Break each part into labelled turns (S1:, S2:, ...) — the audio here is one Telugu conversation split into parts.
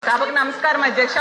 S1: సభకు నమస్కారం అధ్యక్ష.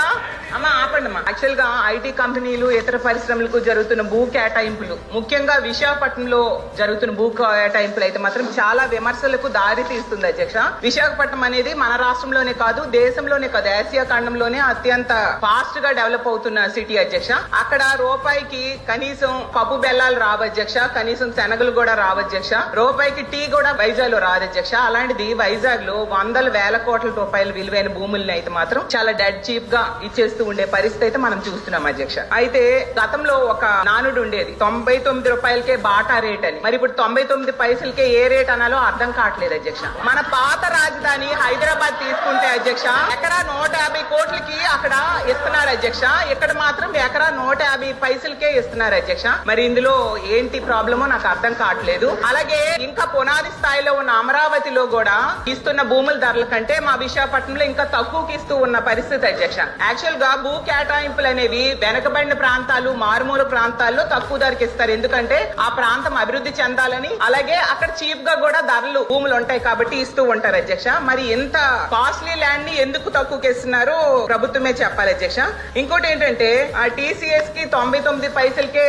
S1: అమ్మా ఆపండి అమ్మా. యాక్చువల్ గా ఐటీ కంపెనీలు ఇతర పరిశ్రమలకు జరుగుతున్న భూ కేటాయింపులు, ముఖ్యంగా విశాఖపట్నంలో జరుగుతున్న భూ కేటాయింపులు అయితే మాత్రం చాలా విమర్శలకు దారి తీస్తుంది అధ్యక్ష. విశాఖపట్నం అనేది మన రాష్ట్రంలోనే కాదు, దేశంలోనే కాదు, ఆసియా ఖండంలోనే అత్యంత ఫాస్ట్ గా డెవలప్ అవుతున్న సిటీ అధ్యక్ష. అక్కడ రూపాయికి కనీసం పప్పు బెల్లాలు రావు అధ్యక్ష, కనీసం శనగలు కూడా రావు అధ్యక్ష, రూపాయికి టీ కూడా వైజాగ్ లో రాదు అధ్యక్ష. అలాంటిది వైజాగ్ లో వందల వేల కోట్ల రూపాయల విలువైన భూముల్ని అయితే మాత్రం చాలా డెడ్ చీప్ గా ఇచ్చేస్తూ ఉండే పరిస్థితి అయితే మనం చూస్తున్నాం అధ్యక్ష. అయితే గతంలో ఒక నానుడు ఉండేది, 99 రూపాయలకే బాటా రేట్ అని. మరి ఇప్పుడు 99 పైసలకే ఏ రేట్ అనాలో అర్థం కావట్లేదు అధ్యక్ష. మన పాత రాజధాని హైదరాబాద్ తీసుకుంటే అధ్యక్ష, ఎకరా 150 కోట్లకి అక్కడ ఇస్తున్నారు అధ్యక్ష, ఇక్కడ మాత్రం ఎకరా 150 పైసలకే ఇస్తున్నారు అధ్యక్ష. మరి ఇందులో ఏంటి ప్రాబ్లమో నాకు అర్థం కావట్లేదు. అలాగే ఇంకా పునాది స్థాయిలో ఉన్న అమరావతిలో కూడా ఇస్తున్న భూముల ధరల కంటే మా విశాఖపట్నంలో ఇంకా తక్కువకి ఇస్తూ ఉన్న పరిస్థితి అధ్యక్ష. యాక్చువల్ గా భూ కేటాయింపులు అనేవి వెనకబడిన ప్రాంతాలు, మారుమూల ప్రాంతాల్లో తక్కువ ధరకి ఇస్తారు. ఎందుకంటే ఆ ప్రాంతం అభివృద్ధి చెందాలని, అలాగే అక్కడ చీప్ గా కూడా ధరలు భూములు ఉంటాయి కాబట్టి ఇస్తూ ఉంటారు అధ్యక్ష. మరి ఇంత కాస్ట్లీ ల్యాండ్ ని ఎందుకు తక్కువకి ఇస్తున్నారో ప్రభుత్వమే చెప్పాలి అధ్యక్ష. ఇంకోటి ఏంటంటే ఆ టీసీఎస్ కి 99 పైసలకే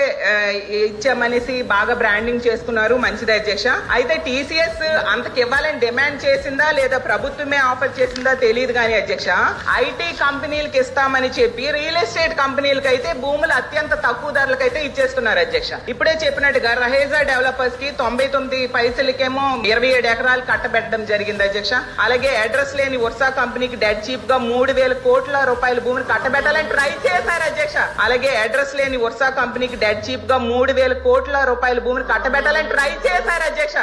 S1: ఇచ్చామనేసి బాగా బ్రాండింగ్ చేసుకున్నారు, మంచిది అధ్యక్ష. అయితే టీసీఎస్ అంతకి ఇవ్వాలని డిమాండ్ చేసిందా లేదా ప్రభుత్వమే ఆఫర్ చేసిందా తెలియదు కానీ అధ్యక్ష, ఐటీ కంపెనీలకు ఇస్తామని చెప్పి రియల్ ఎస్టేట్ కంపెనీలకు అయితే భూములు అత్యంత తక్కువ ధరలకు అయితే ఇచ్చేస్తున్నారు అధ్యక్ష. ఇప్పుడే చెప్పినట్టుగా రహేజా డెవలపర్స్ కి 99 పైసలకేమో 27 ఎకరాలు కట్టబెట్టడం జరిగింది అధ్యక్ష. అలాగే అడ్రస్ లేని వర్సా కంపెనీకి డెడ్ చీప్ గా 3,000 కోట్ల రూపాయల భూములు కట్టబెట్టాలని ట్రై చేశారు అధ్యక్ష. అలాగే అడ్రస్ లేని వర్సా కంపెనీకి డెడ్ చీప్ గా 3,000 కోట్ల రూపాయల భూములు కట్టబెట్టాలని ట్రై చేశారు అధ్యక్ష.